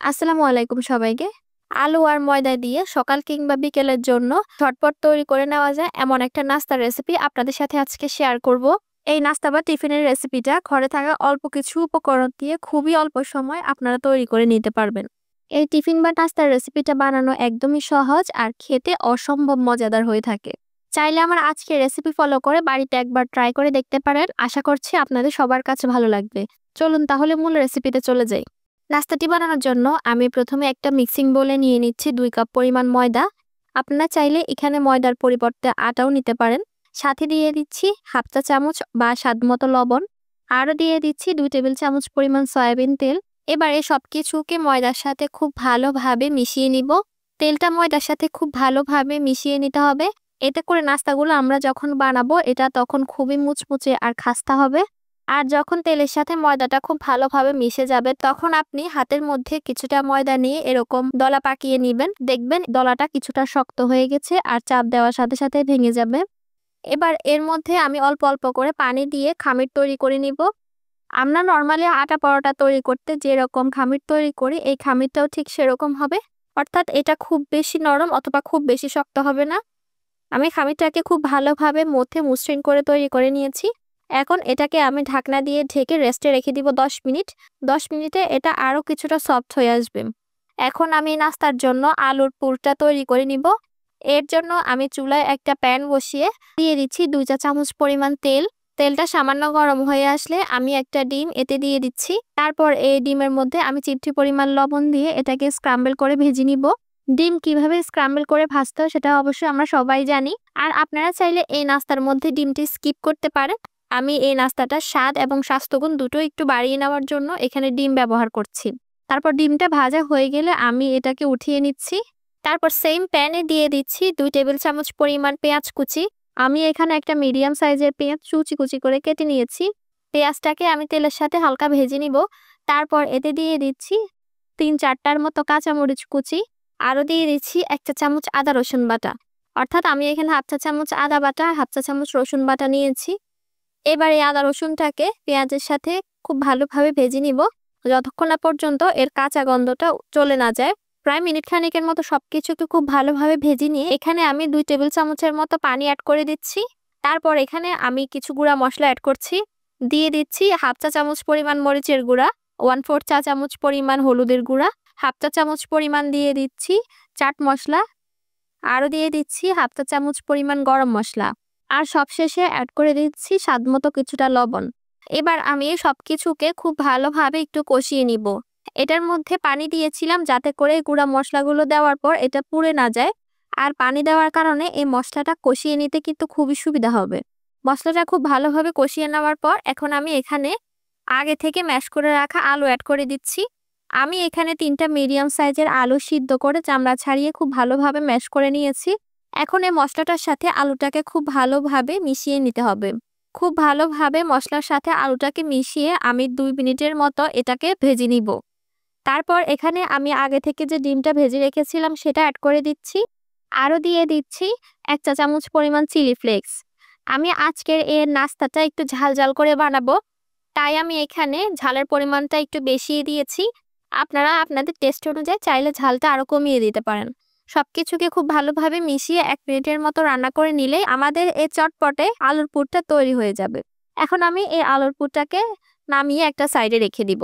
আসসালামু আলাইকুম সবাইকে। আলু আর ময়দা দিয়ে সকাল কিংবা বিকেলের জন্য ঝটপট তৈরি করে নেওয়া যায় এমন একটা নাস্তার রেসিপি আপনাদের সাথে আজকে শেয়ার করব। এই নাস্তা বা টিফিনের রেসিপিটা ঘরে থাকা অল্প কিছু উপকরণ দিয়ে খুবই অল্প সময় আপনারা তৈরি করে নিতে পারবেন। এই টিফিন বা নাস্তার রেসিপিটা বানানো একদমই সহজ আর খেতে অসম্ভব মজাদার হয়ে থাকে। চাইলে আমার আজকের রেসিপি ফলো করে বাড়িতে একবার ট্রাই করে দেখতে পারেন। আশা করছি আপনাদের সবার কাছে ভালো লাগবে। চলুন তাহলে মূল রেসিপিতে চলে যাই। নাস্তাটি বানানোর জন্য আমি প্রথমে একটা মিক্সিং বোলে নিয়ে নিচ্ছি 2 কাপ পরিমাণ ময়দা। আপনারা চাইলে এখানে ময়দার পরিবর্তে আটাও নিতে পারেন। সাথে দিয়ে দিচ্ছি হাফ চা চামচ বা স্বাদমতো লবণ। আরও দিয়ে দিচ্ছি 2 টেবিল চামচ পরিমাণ সয়াবিন তেল। এবারে সবকিছুকে ময়দার সাথে খুব ভালোভাবে মিশিয়ে নিব। তেলটা ময়দার সাথে খুব ভালোভাবে মিশিয়ে নিতে হবে। এতে করে নাস্তাগুলো আমরা যখন বানাবো এটা তখন খুবই মুচমুচে আর খাস্তা হবে। আর যখন তেলের সাথে ময়দাটা খুব ভালোভাবে মিশে যাবে তখন আপনি হাতের মধ্যে কিছুটা ময়দা নিয়ে এরকম দলা পাকিয়ে নিবেন। দেখবেন দলাটা কিছুটা শক্ত হয়ে গেছে আর চাপ দেওয়ার সাথে সাথে ভেঙে যাবে। এবার এর মধ্যে আমি অল্প অল্প করে পানি দিয়ে খামির তৈরি করে নিব। আমরা নর্মালি আটা পরোটা তৈরি করতে যেরকম খামির তৈরি করি এই খামিরটাও ঠিক সেরকম হবে। অর্থাৎ এটা খুব বেশি নরম অথবা খুব বেশি শক্ত হবে না। আমি খামিরটাকে খুব ভালোভাবে মধ্যে মসৃণ করে তৈরি করে নিয়েছি। এখন এটাকে আমি ঢাকনা দিয়ে ঢেকে রেস্টে রেখে দিব 10 মিনিট। 10 মিনিটে এটা আরও কিছুটা সফট হয়ে আসবে। এখন আমি নাস্তার জন্য আলুর পুরটা তৈরি করে নিব। এর জন্য আমি চুলায় একটা প্যান বসিয়ে দিয়ে দিচ্ছি 2 চা চামচ পরিমাণ তেল। তেলটা সামান্য গরম হয়ে আসলে আমি একটা ডিম এতে দিয়ে দিচ্ছি। তারপর এই ডিমের মধ্যে আমি চিমটি পরিমাণ লবণ দিয়ে এটাকে স্ক্রাম্বল করে ভেজে নিব। ডিম কিভাবে স্ক্রাম্বল করে ভাজতে হয় সেটা অবশ্যই আমরা সবাই জানি। আর আপনারা চাইলে এই নাস্তার মধ্যে ডিমটি স্কিপ করতে পারেন। আমি এই নাস্তাটার স্বাদ এবং স্বাস্থ্যগুণ দুটো একটু বাড়িয়ে নেওয়ার জন্য এখানে ডিম ব্যবহার করছি। তারপর ডিমটা ভাজা হয়ে গেলে আমি এটাকে উঠিয়ে নিচ্ছি। তারপর সেম প্যানে দিয়ে দিচ্ছি 2 টেবিল চামচ পরিমাণ পেঁয়াজ কুচি। আমি এখানে একটা মিডিয়াম সাইজের পেঁয়াজ কুচি কুচি করে কেটে নিয়েছি। পেঁয়াজটাকে আমি তেলের সাথে হালকা ভেজে নিব। তারপর এতে দিয়ে দিচ্ছি 3-4টার মতো কাঁচামরিচ কুচি। আরও দিয়ে দিচ্ছি 1 চা চামচ আদা রসুন বাটা। অর্থাৎ আমি এখানে হাফ চা চামচ আদা বাটা হাফ চা চামচ রসুন বাটা নিয়েছি। এবার এই আদা রসুনটাকে পেঁয়াজের সাথে খুব ভালোভাবে ভেজে নিব যতক্ষণ না পর্যন্ত এর কাঁচা গন্ধটা চলে না যায়। প্রায় মিনিট খানেকের মতো সবকিছুকে খুব ভালোভাবে ভেজে নিয়ে এখানে আমি 2 টেবিল চামচের মতো পানি অ্যাড করে দিচ্ছি। তারপর এখানে আমি কিছু গুঁড়া মশলা অ্যাড করছি। দিয়ে দিচ্ছি হাফ চা চামচ পরিমাণ মরিচের গুঁড়া, 1/4 চা চামচ পরিমাণ হলুদের গুঁড়া, হাফ চা চামচ পরিমাণ দিয়ে দিচ্ছি চাট মশলা, আরও দিয়ে দিচ্ছি হাফ চা চামচ পরিমাণ গরম মশলা। আর সবশেষে অ্যাড করে দিচ্ছি স্বাদমতো কিছুটা লবণ। এবার আমি সবকিছুকে খুব ভালোভাবে একটু কষিয়ে নিব। এটার মধ্যে পানি দিয়েছিলাম যাতে করে গুঁড়া মশলাগুলো দেওয়ার পর এটা পুড়ে না যায়। আর পানি দেওয়ার কারণে এই মশলাটা কষিয়ে নিতে কিন্তু খুবই সুবিধা হবে। মশলাটা খুব ভালোভাবে কষিয়ে নেওয়ার পর এখন আমি এখানে আগে থেকে ম্যাশ করে রাখা আলু অ্যাড করে দিচ্ছি। আমি এখানে 3টা মিডিয়াম সাইজের আলু সিদ্ধ করে চামড়া ছাড়িয়ে খুব ভালোভাবে ম্যাশ করে নিয়েছি। এখন এই মশলাটার সাথে আলুটাকে খুব ভালোভাবে মিশিয়ে নিতে হবে। খুব ভালোভাবে মশলার সাথে আলুটাকে মিশিয়ে আমি 2 মিনিটের মতো এটাকে ভেজে নিব। তারপর এখানে আমি আগে থেকে যে ডিমটা ভেজে রেখেছিলাম সেটা অ্যাড করে দিচ্ছি। আরও দিয়ে দিচ্ছি 1 চা চামচ পরিমাণ চিলি ফ্লেক্স। আমি আজকের এই নাস্তাটা একটু ঝাল ঝাল করে বানাবো, তাই আমি এখানে ঝালের পরিমাণটা একটু বেশিয়ে দিয়েছি। আপনারা আপনাদের টেস্ট অনুযায়ী চাইলে ঝালটা আরও কমিয়ে দিতে পারেন। সবকিছুকে খুব ভালোভাবে মিশিয়ে 1 মিনিটের মতো রান্না করে নিলেই আমাদের এই চটপটে আলুর পুরটা তৈরি হয়ে যাবে। এখন আমি এই আলুর পুরটাকে নামিয়ে একটা সাইডে রেখে দিব।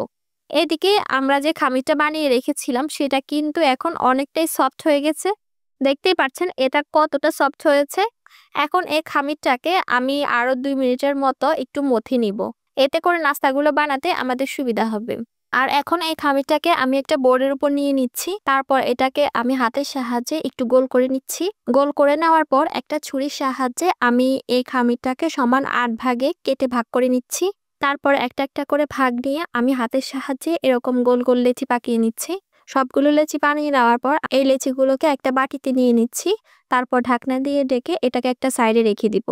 এদিকে আমরা যে খামিরটা বানিয়ে রেখেছিলাম সেটা কিন্তু এখন অনেকটাই সফট হয়ে গেছে। দেখতেই পাচ্ছেন এটা কতটা সফট হয়েছে। এখন এই খামিরটাকে আমি আরও 2 মিনিটের মতো একটু মথে নিব। এতে করে নাস্তাগুলো বানাতে আমাদের সুবিধা হবে। আর এখন এই খামিরটাকে আমি একটা বোর্ডের উপর নিয়ে নিচ্ছি। তারপর এটাকে আমি হাতের সাহায্যে একটু গোল করে নিচ্ছি। গোল করে নেওয়ার পর একটা ছুরির সাহায্যে আমি এই খামিরটাকে সমান 8 ভাগে কেটে ভাগ করে নিচ্ছি। তারপর একটা একটা করে ভাগ নিয়ে আমি হাতের সাহায্যে এরকম গোল গোল লেচি পাকিয়ে নিচ্ছি। সবগুলো লেচি বানিয়ে নেওয়ার পর এই লেচিগুলোকে একটা বাটিতে নিয়ে নিচ্ছি। তারপর ঢাকনা দিয়ে ঢেকে এটাকে একটা সাইডে রেখে দিব।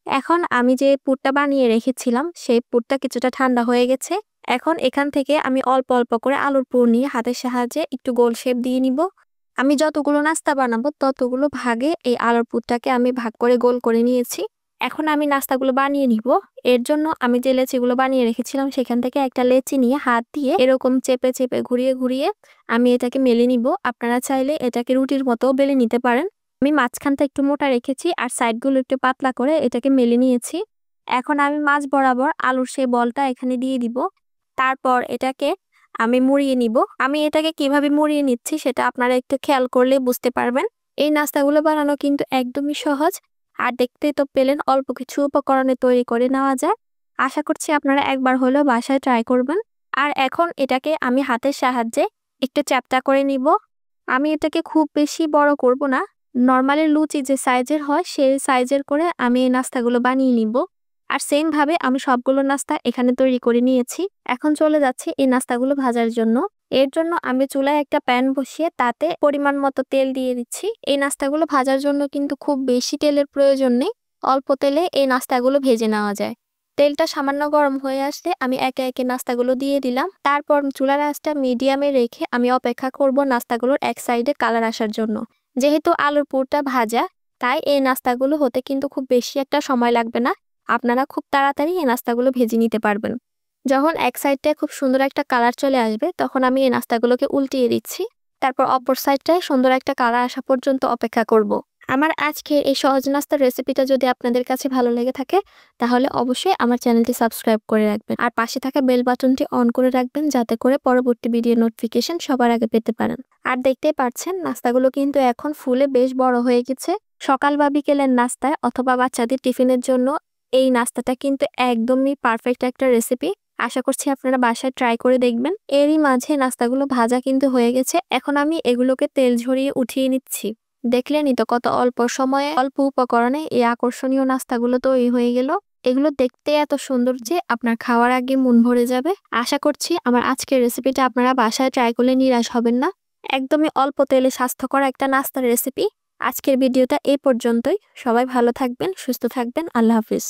এখন আমি যে পুরটা বানিয়ে রেখেছিলাম সেই পুরটা কিছুটা ঠান্ডা হয়ে গেছে। এখন এখান থেকে আমি অল্প অল্প করে আলুর পুর নিয়ে হাতের সাহায্যে একটু গোল শেপ দিয়ে নিব। আমি যতগুলো নাস্তা বানাবো ততগুলো ভাগে এই আলুর পুরটাকে আমি ভাগ করে গোল করে নিয়েছি। এখন আমি নাস্তাগুলো বানিয়ে নিব। এর জন্য আমি যে লেচিগুলো বানিয়ে রেখেছিলাম সেখান থেকে একটা লেচি নিয়ে হাত দিয়ে এরকম চেপে চেপে ঘুরিয়ে ঘুরিয়ে আমি এটাকে মেলে নিব। আপনারা চাইলে এটাকে রুটির মতো বেলে নিতে পারেন। আমি মাঝখানটা একটু মোটা রেখেছি আর সাইডগুলো একটু পাতলা করে এটাকে মেলে নিয়েছি। এখন আমি মাঝ বরাবর আলুর সেই বলটা এখানে দিয়ে দিব। তারপর এটাকে আমি মুড়িয়ে নিব। আমি এটাকে কিভাবে মুড়িয়ে নিচ্ছি সেটা আপনারা একটু খেয়াল করলে বুঝতে পারবেন। এই নাস্তাগুলো বানানো কিন্তু একদমই সহজ। আর দেখতেই তো পেলেন অল্প কিছু উপকরণে তৈরি করে নেওয়া যায়। আশা করছি আপনারা একবার হলেও বাসায় ট্রাই করবেন। আর এখন এটাকে আমি হাতের সাহায্যে একটু চ্যাপ্টা করে নিব। আমি এটাকে খুব বেশি বড় করব না। নরমালি লুচি যে সাইজের হয় সেই সাইজের করে আমি এই নাস্তাগুলো বানিয়ে নিব। আর সেম ভাবে আমি সবগুলো নাস্তা এখানে তৈরি করে নিয়েছি। এখন চলে যাচ্ছি এই নাস্তাগুলো ভাজার জন্য। এর জন্য আমি চুলায় একটা প্যান বসিয়ে তাতে পরিমাণ মতো তেল দিয়ে দিচ্ছি। এই নাস্তাগুলো ভাজার জন্য কিন্তু খুব বেশি তেলের প্রয়োজন নেই। অল্প তেলে এই নাস্তাগুলো ভেজে নেওয়া যায়। তেলটা সামান্য গরম হয়ে আসলে আমি একে একে নাস্তাগুলো দিয়ে দিলাম। তারপর চুলার আঁচটা মিডিয়ামে রেখে আমি অপেক্ষা করব নাস্তাগুলোর এক সাইডে কালার আসার জন্য। যেহেতু আলুর পুরটা ভাজা, তাই এই নাস্তাগুলো হতে কিন্তু খুব বেশি একটা সময় লাগবে না। আপনারা খুব তাড়াতাড়ি এই নাস্তাগুলো ভেজে নিতে পারবেন। যখন এক সাইডটায় খুব সুন্দর একটা কালার চলে আসবে তখন আমি এই নাস্তাগুলোকে উল্টিয়ে দিচ্ছি। তারপর অপর সাইডটায় সুন্দর একটা কালার আসা পর্যন্ত অপেক্ষা করব। আমার আজকের এই সহজ নাস্তার রেসিপিটা যদি আপনাদের কাছে ভালো লেগে থাকে তাহলে অবশ্যই আমার চ্যানেলটি সাবস্ক্রাইব করে রাখবেন আর পাশে থাকা বেল বাটনটি অন করে রাখবেন যাতে করে পরবর্তী ভিডিও নোটিফিকেশন সবার আগে পেতে পারেন। আর দেখতেই পাচ্ছেন নাস্তাগুলো কিন্তু এখন ফুলে বেশ বড় হয়ে গেছে। সকাল বা বিকেলের নাস্তায় অথবা বাচ্চাদের টিফিনের জন্য এই নাস্তাটা কিন্তু একদমই পারফেক্ট একটা রেসিপি। আশা করছি আপনারা বাসায় ট্রাই করে দেখবেন। এরই মাঝে নাস্তাগুলো ভাজা কিন্তু হয়ে গেছে। এখন আমি এগুলোকে তেল ঝরিয়ে উঠিয়ে নিচ্ছি। দেখলেনই তো কত অল্প সময়ে অল্প উপকরণে এই আকর্ষণীয় নাস্তাগুলো তৈরি হয়ে গেল। এগুলো দেখতে এত সুন্দর যে আপনার খাওয়ার আগে মন ভরে যাবে। আশা করছি আমার আজকের রেসিপিটা আপনারা বাসায় ট্রাই করলে নিরাশ হবেন না। একদমই অল্প তেলে স্বাস্থ্যকর একটা নাস্তার রেসিপি। আজকের ভিডিওটা এই পর্যন্তই। সবাই ভালো থাকবেন, সুস্থ থাকবেন। আল্লাহ হাফিজ।